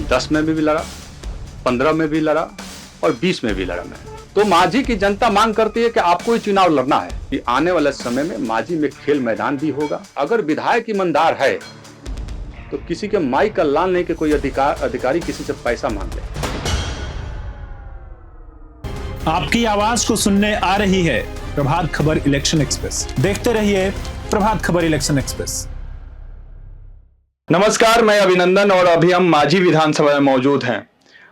10 में भी लड़ा, 15 में भी लड़ा और 20 में भी लड़ा मैं। तो मांझी की जनता मांग करती है कि आपको ही चुनाव लड़ना है कि आने वाले समय में मांझी में खेल मैदान भी होगा। अगर विधायक ईमानदार है तो किसी के माई का लाल नहीं कि कोई अधिकारी किसी से पैसा मांग ले। आपकी आवाज को सुनने आ रही है प्रभात खबर इलेक्शन एक्सप्रेस। देखते रहिए प्रभात खबर इलेक्शन एक्सप्रेस। नमस्कार, मैं अभिनंदन और अभी हम मांझी विधानसभा में मौजूद हैं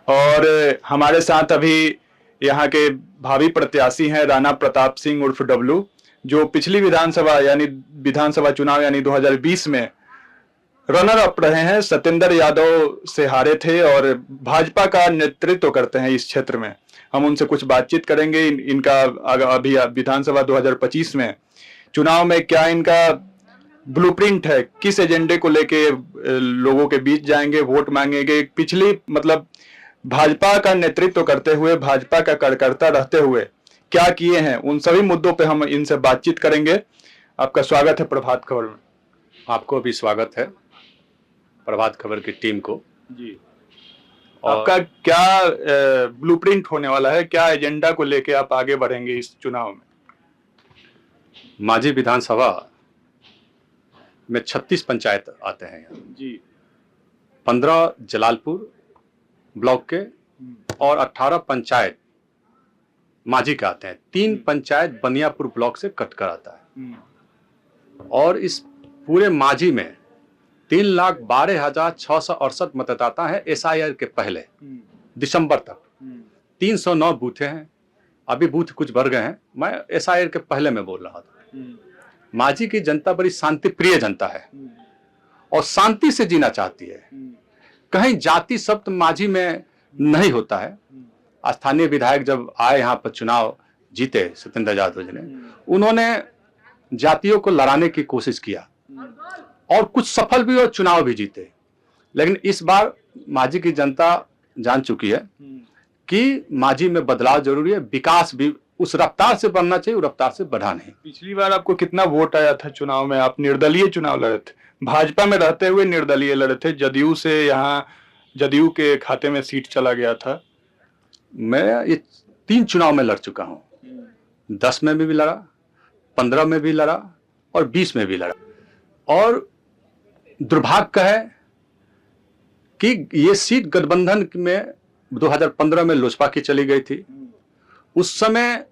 और हमारे साथ अभी यहाँ के भावी प्रत्याशी हैं राणा प्रताप सिंह उर्फ डब्लू, जो पिछली विधानसभा चुनाव यानी 2020 में रनर अप रहे हैं। सत्येंद्र यादव से हारे थे और भाजपा का नेतृत्व करते हैं इस क्षेत्र में। हम उनसे कुछ बातचीत करेंगे। इनका अभी विधानसभा 2025 में चुनाव में क्या इनका ब्लूप्रिंट है, किस एजेंडे को लेके लोगों के बीच जाएंगे, वोट मांगेंगे। पिछली भाजपा का नेतृत्व करते हुए, भाजपा का कार्यकर्ता रहते हुए क्या किए हैं, उन सभी मुद्दों पे हम इनसे बातचीत करेंगे। आपका स्वागत है प्रभात खबर में। आपको भी स्वागत है प्रभात खबर की टीम को जी। आपका क्या ब्लूप्रिंट होने वाला है, क्या एजेंडा को लेके आप आगे बढ़ेंगे इस चुनाव में? मांझी विधानसभा में 36 पंचायत आते हैं यहाँ जी। 15 जलालपुर ब्लॉक के और 18 पंचायत मांझी के आते हैं। 3 पंचायत बनियापुर ब्लॉक से कट कर आता है और इस पूरे मांझी में 3,12,668 मतदाता है SIR के पहले दिसंबर तक। 309 बूथे हैं, अभी बूथ कुछ बढ़ गए हैं। मैं SIR के पहले में बोल रहा था। मांझी की जनता बड़ी शांति प्रिय जनता है और शांति से जीना चाहती है। कहीं जाति शब्द मांझी में नहीं होता है। स्थानीय विधायक जब आए यहाँ पर चुनाव जीते सत्येंद्र यादव जी ने, उन्होंने जातियों को लड़ाने की कोशिश किया और कुछ सफल भी और चुनाव भी जीते। लेकिन इस बार मांझी की जनता जान चुकी है कि मांझी में बदलाव जरूरी है, विकास भी उस रफ्तार से बढ़ना चाहिए, उस रफ्तार से बढ़ा नहीं। पिछली बार आपको कितना वोट आया था चुनाव में? आप निर्दलीय चुनाव लड़े थे, भाजपा में रहते हुए निर्दलीय लड़े थे। जदयू से यहाँ जदयू के खाते में सीट चला गया था। मैं ये 3 चुनाव में लड़ चुका हूँ। 10 में भी लड़ा, 15 में भी लड़ा और 20 में भी लड़ा। और दुर्भाग्य है कि ये सीट गठबंधन में 2015 में लोजपा की चली गई थी। उस समय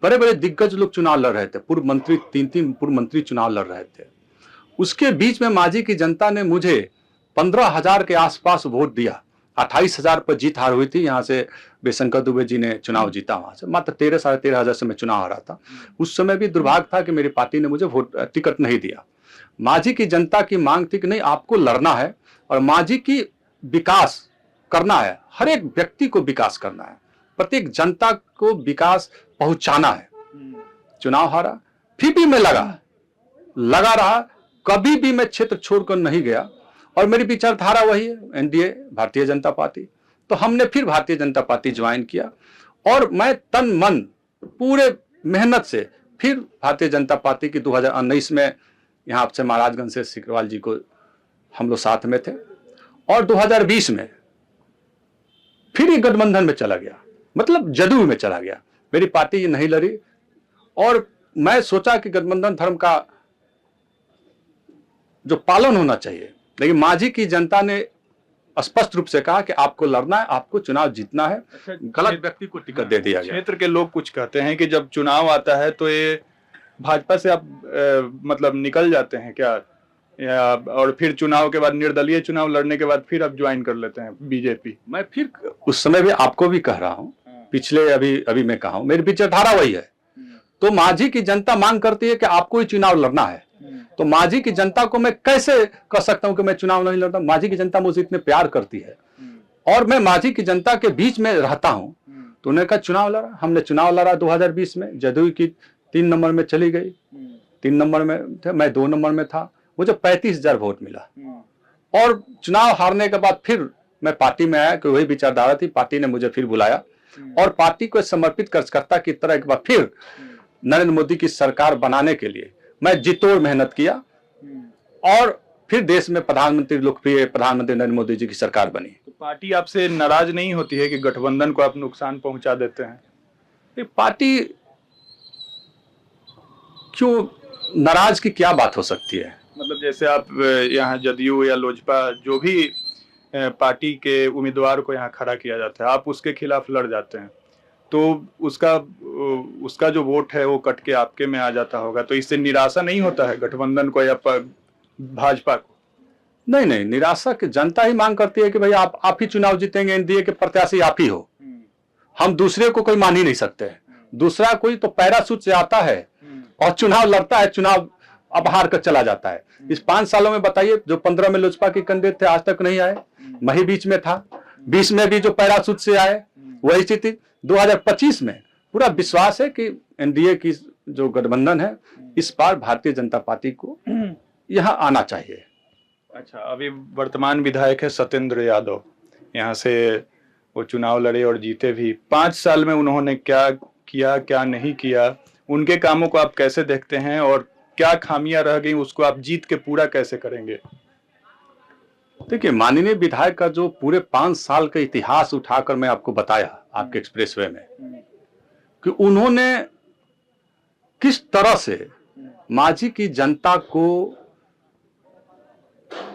बड़े बड़े दिग्गज लोग चुनाव लड़ रहे थे, पूर्व मंत्री 3 पूर्व मंत्री चुनाव लड़ रहे थे। उसके बीच में मांझी की जनता ने मुझे 15,000 के आसपास वोट दिया। 28,000 पर जीत हार हुई थी। यहाँ से बेशंकर दुबे जी ने चुनाव जीता, वहां से मात्र 13-13,500 से मैं चुनाव हारा था। उस समय भी दुर्भाग्य था कि मेरी पार्टी ने मुझे टिकट नहीं दिया। मांझी की जनता की मांग थी कि नहीं, आपको लड़ना है और मांझी की विकास करना है, हर एक व्यक्ति को विकास करना है, प्रत्येक जनता को विकास पहुंचाना है। चुनाव हारा, फिर भी मैं लगा रहा, कभी भी मैं क्षेत्र छोड़कर नहीं गया और मेरी विचारधारा वही है, NDA भारतीय जनता पार्टी। तो हमने फिर भारतीय जनता पार्टी ज्वाइन किया और मैं तन मन पूरे मेहनत से फिर भारतीय जनता पार्टी की 2019 में यहाँ से महाराजगंज से सिकरवाल जी को हम लोग साथ में थे और 2020 में फिर ये गठबंधन में चला गया, मतलब जदयू में चला गया। मेरी पार्टी ये नहीं लड़ी और मैं सोचा कि गठबंधन धर्म का जो पालन होना चाहिए, लेकिन मांझी की जनता ने स्पष्ट रूप से कहा कि आपको लड़ना है, आपको चुनाव जीतना है। गलत व्यक्ति को टिकट दे दिया गया। क्षेत्र के लोग कुछ कहते हैं कि जब चुनाव आता है तो ये भाजपा से आप निकल जाते हैं क्या, और फिर चुनाव के बाद निर्दलीय चुनाव लड़ने के बाद फिर आप ज्वाइन कर लेते हैं बीजेपी? मैं फिर उस समय भी आपको भी कह रहा हूं, पिछले अभी मैं कहा हूं, मेरी विचारधारा वही है। तो मांझी की जनता मांग करती है कि आपको ही चुनाव लड़ना है। तो मांझी की जनता को मैं कैसे कह सकता हूं कि मैं चुनाव नहीं लड़ता? मांझी की जनता मुझे इतने प्यार करती है और मैं मांझी की जनता के बीच में रहता हूं। तो उन्होंने कहा चुनाव लड़ा, हमने चुनाव लड़ा 2020 में। जदयू की 3 नंबर में चली गई, 3 नंबर में थे, मैं 2 नंबर में था। मुझे 35,000 वोट मिला और चुनाव हारने के बाद फिर मैं पार्टी में आया कि वही विचारधारा थी। पार्टी ने मुझे फिर बुलाया और पार्टी को समर्पित कार्यकर्ता की तरह एक बार फिर नरेंद्र मोदी की सरकार बनाने के लिए मैं जी तोड़ मेहनत किया और फिर देश में प्रधानमंत्री, लोकप्रिय प्रधानमंत्री नरेंद्र मोदी जी की सरकार बनी। तो पार्टी आपसे नाराज नहीं होती है कि गठबंधन को आप नुकसान पहुंचा देते हैं? ये पार्टी क्यों नाराज की क्या बात हो सकती है? मतलब जैसे आप यहाँ जदयू या लोजपा जो भी पार्टी के उम्मीदवार को यहाँ खड़ा किया जाता है, आप उसके खिलाफ लड़ जाते हैं, तो उसका जो वोट है वो कट के आपके में आ जाता होगा, तो इससे निराशा नहीं होता है गठबंधन को या भाजपा को? नहीं नहीं, निराशा की जनता ही मांग करती है कि भाई आप ही चुनाव जीतेंगे, एनडीए के प्रत्याशी आप ही हो, हम दूसरे को कोई मान ही नहीं सकते। दूसरा कोई तो पैराशूट से आता है और चुनाव लड़ता है, चुनाव अब हार कर चला जाता है। इस 5 सालों में बताइए, जो 15 में लोजपा के कैंडिडेट थे आज तक नहीं आए, मैं ही बीच में था, 20 में भी जो पैराशूट से आए वही स्थिति। 2025 में पूरा विश्वास है कि एनडीए की जो गठबंधन है, इस बार भारतीय जनता पार्टी को यहाँ आना चाहिए। अच्छा, अभी वर्तमान विधायक है सत्येंद्र यादव, यहाँ से वो चुनाव लड़े और जीते भी। 5 साल में उन्होंने क्या किया, क्या नहीं किया, उनके कामों को आप कैसे देखते हैं और क्या खामियां रह गई, उसको आप जीत के पूरा कैसे करेंगे? देखिए, माननीय विधायक का जो पूरे 5 साल का इतिहास उठाकर मैं आपको बताया आपके एक्सप्रेसवे में, कि उन्होंने किस तरह से मांझी की जनता को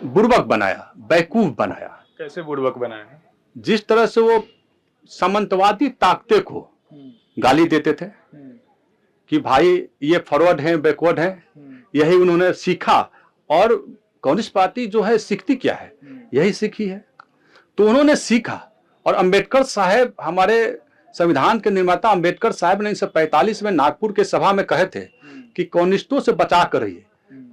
बुर्बक बनाया, बेवकूफ बनाया। कैसे बुर्बक बनाया? जिस तरह से वो सामंतवादी ताकते को गाली देते थे कि भाई ये फॉरवर्ड हैं, बैकवर्ड हैं, यही उन्होंने सीखा। और कम्युनिस्ट पार्टी जो है सीखती क्या है, यही सीखी है। तो उन्होंने सीखा, और अंबेडकर साहब, हमारे संविधान के निर्माता अंबेडकर साहब ने 1945 में नागपुर के सभा में कहे थे कि कम्युनिस्टों से बचा कर रहिए,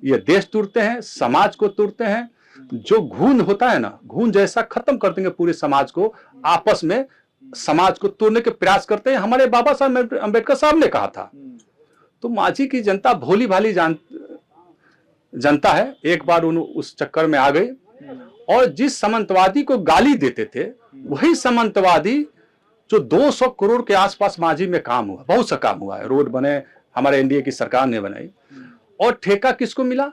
ये देश तोड़ते हैं, समाज को तोड़ते हैं, जो घून होता है ना, घून जैसा खत्म कर देंगे पूरे समाज को, आपस में समाज को तोड़ने के प्रयास करते हैं, हमारे बाबा साहब अंबेडकर साहब ने कहा था। तो मांझी की जनता भोली भाली जनता है, एक बार उस चक्कर में आ गई, और जिस सामंतवादी को गाली देते थे वही सामंतवादी जो 200 करोड़ के आसपास मांझी में काम हुआ, बहुत सा काम हुआ है, रोड बने, हमारे एनडीए की सरकार ने बनाई, और ठेका किसको मिला?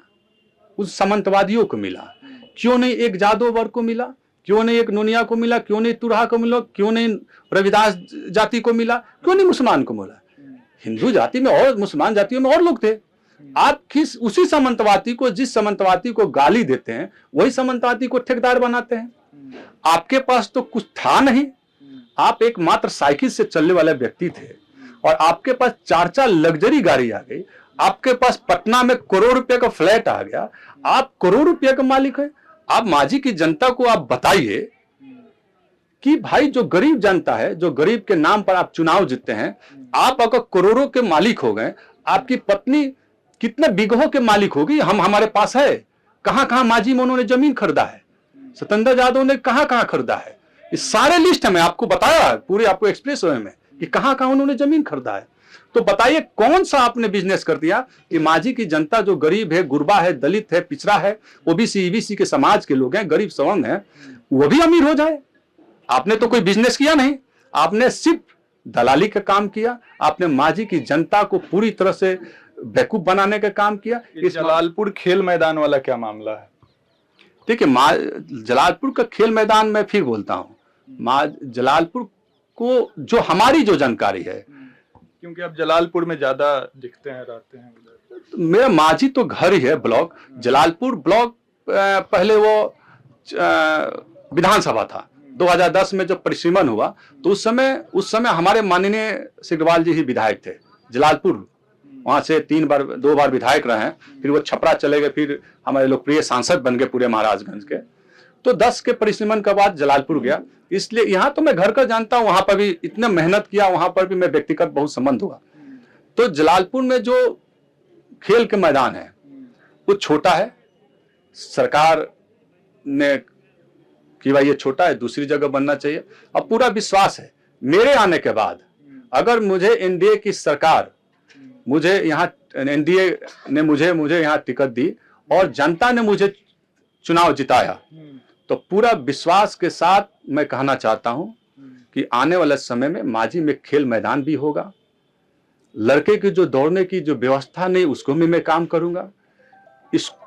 उस सामंतवादियों को मिला। क्यों नहीं एक जादव वर्ग को मिला? क्यों नहीं एक नोनिया को मिला? क्यों नहीं तुरहा को मिला? क्यों नहीं रविदास जाति को मिला? क्यों नहीं मुसलमान को मिला? हिंदू जाति में और मुसलमान जातियों में और लोग थे। आप किस उसी सामंतवादी को, जिस सामंतवादी को गाली देते हैं, वही सामंतवादी को ठेकेदार बनाते हैं। आपके पास तो कुछ था नहीं, आप एक मात्र साइकिल से चलने वाले व्यक्ति थे, और आपके पास 4 लग्जरी गाड़ी आ गई, आपके पास पटना में करोड़ रुपए का फ्लैट आ गया, आप करोड़ रुपए का मालिक है। आप मांझी की जनता को आप बताइए कि भाई जो गरीब जनता है, जो गरीब के नाम पर आप चुनाव जीतते हैं, आप अगर करोड़ों के मालिक हो गए, आपकी पत्नी कितने बीघों के मालिक होगी, हमारे पास है। कहां कहां मांझी में उन्होंने जमीन खरीदा है, सत्येंद्र यादव ने कहां कहां खरीदा है, इस सारे लिस्ट में आपको बताया है पूरे आपको एक्सप्रेसवे में कि कहां कहां उन्होंने जमीन खरीदा है। तो बताइए कौन सा आपने बिजनेस कर दिया कि मांझी की जनता जो गरीब है, गुरबा है, दलित है, पिछड़ा है, ओबीसी ईबीसी के समाज के लोग हैं, गरीब सवर्ण है, वो भी अमीर हो जाए? आपने तो कोई बिजनेस किया नहीं, आपने सिर्फ दलाली का काम किया। आपने मांझी की जनता को पूरी तरह से बेवकूफ बनाने का काम किया। इस जलालपुर खेल मैदान वाला क्या मामला है? देखिए, जलालपुर का खेल मैदान में फिर बोलता हूँ, जलालपुर को जो हमारी जो जानकारी है, क्योंकि आप जलालपुर में ज्यादा दिखते हैं, रहते हैं। मेरा मांझी तो घर ही है, ब्लॉक जलालपुर ब्लॉक। पहले वो विधानसभा था। 2010 में जब परिसीमन हुआ तो उस समय हमारे माननीय सिग्रीवाल जी ही विधायक थे जलालपुर। वहां से 2 बार विधायक रहे हैं, फिर वो छपरा चले गए, फिर हमारे लोकप्रिय सांसद बन गए पूरे महाराजगंज के। तो 10 के परिसीमन के बाद जलालपुर गया, इसलिए यहाँ तो मैं घर का जानता हूँ, वहां पर भी इतना मेहनत किया, वहां पर भी मैं व्यक्तिगत बहुत संबंध हुआ। तो जलालपुर में जो खेल के मैदान है वो छोटा है, सरकार ने कि भाई ये छोटा है, दूसरी जगह बनना चाहिए। अब पूरा विश्वास है मेरे आने के बाद, अगर मुझे एनडीए की सरकार, मुझे यहाँ एनडीए ने मुझे यहाँ टिकट दी और जनता ने मुझे चुनाव जिताया, तो पूरा विश्वास के साथ मैं कहना चाहता हूं कि आने वाले समय में मांझी में खेल मैदान भी होगा। लड़के की जो दौड़ने की जो व्यवस्था नहीं, उसको भी मैं काम करूंगा।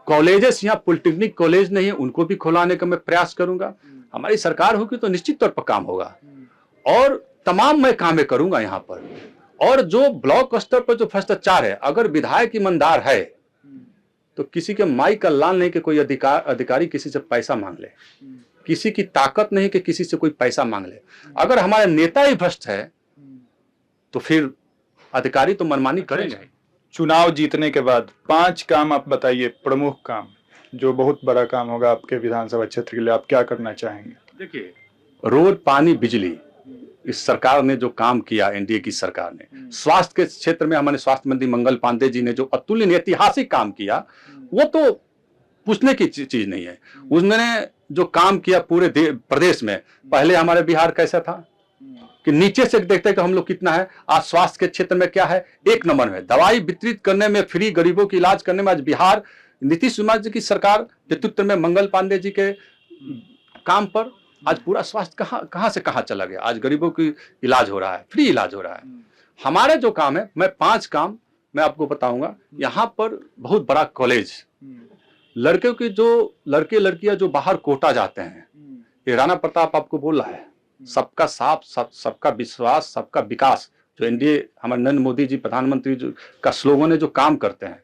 कॉलेजेस यहाँ पॉलिटेक्निक कॉलेज नहीं है, उनको भी खुलाने का मैं प्रयास करूंगा। हमारी सरकार होगी तो निश्चित तौर पर काम होगा और तमाम मैं कामें करूंगा यहाँ पर। और जो ब्लॉक स्तर पर जो भ्रष्टाचार है, अगर विधायक ईमानदार है तो किसी के माई का लाल नहीं कि कोई अधिकारी किसी से पैसा मांग ले, किसी की ताकत नहीं कि किसी से कोई पैसा मांग ले। अगर हमारे नेता ही भ्रष्ट है तो फिर अधिकारी तो मनमानी करेंगे। चुनाव जीतने के बाद 5 काम आप बताइए, प्रमुख काम जो बहुत बड़ा काम होगा आपके विधानसभा क्षेत्र के लिए, आप क्या करना चाहेंगे? देखिए, रोड, पानी, बिजली, इस सरकार ने जो काम किया, एनडीए की सरकार ने, स्वास्थ्य के क्षेत्र में हमारे स्वास्थ्य मंत्री मंगल पांडे जी ने जो अतुल्य ऐतिहासिक काम किया, वो तो पूछने की चीज नहीं है। उन्होंने जो काम किया पूरे प्रदेश में, पहले हमारे बिहार कैसा था कि नीचे से देखते कि हम लोग कितना है, आज स्वास्थ्य के क्षेत्र में क्या है, 1 नंबर में। दवाई वितरित करने में, फ्री गरीबों की इलाज करने में आज बिहार नीतीश कुमार जी की सरकार नेतृत्व में मंगल पांडे जी के काम पर आज पूरा स्वास्थ्य कहां से कहां चला गया। आज गरीबों की इलाज हो रहा है, फ्री इलाज हो रहा है। हमारे जो काम है, मैं 5 काम मैं आपको बताऊंगा। यहाँ पर बहुत बड़ा कॉलेज, लड़कियों की जो लड़के लड़कियां जो बाहर कोटा जाते हैं, ये राणा प्रताप आपको बोल रहा है, सबका साथ, सबका विश्वास, सबका विकास, जो एनडीए हमारे नरेंद्र मोदी जी प्रधानमंत्री जो का स्लोगन है, जो काम करते हैं,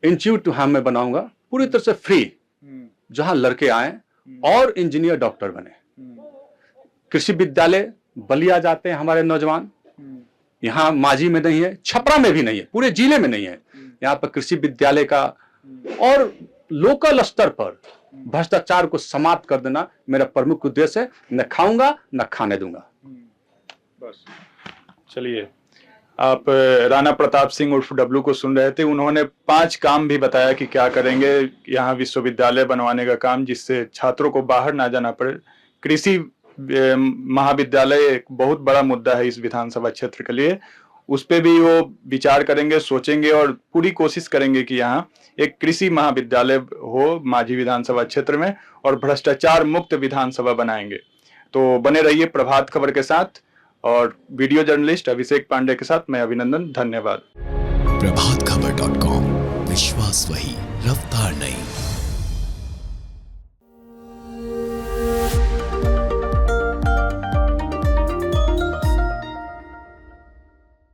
इंस्टीट्यूट मैं बनाऊंगा पूरी तरह से फ्री, जहां लड़के आए और इंजीनियर डॉक्टर बने। कृषि विद्यालय बलिया जाते हैं हमारे नौजवान, यहाँ मांझी में नहीं है, छपरा में भी नहीं है, पूरे जिले में नहीं है। यहाँ पर कृषि विद्यालय का और लोकल स्तर पर भ्रष्टाचार को समाप्त कर देना मेरा प्रमुख उद्देश्य है। न खाऊंगा न खाने दूंगा। बस चलिए, आप राणा प्रताप सिंह उर्फ डब्लू को सुन रहे थे। उन्होंने 5 काम भी बताया कि क्या करेंगे। यहाँ विश्वविद्यालय बनवाने का काम, जिससे छात्रों को बाहर ना जाना पड़े। कृषि महाविद्यालय एक बहुत बड़ा मुद्दा है इस विधानसभा क्षेत्र के लिए, उस पे भी वो विचार करेंगे, सोचेंगे और पूरी कोशिश करेंगे कि यहाँ एक कृषि महाविद्यालय हो मांझी विधानसभा क्षेत्र में, और भ्रष्टाचार मुक्त विधानसभा बनाएंगे। तो बने रहिए प्रभात खबर के साथ, और वीडियो जर्नलिस्ट अभिषेक पांडे के साथ मैं अभिनंदन। धन्यवाद। प्रभातखबर.com, विश्वास वही, रफ्तार नहीं।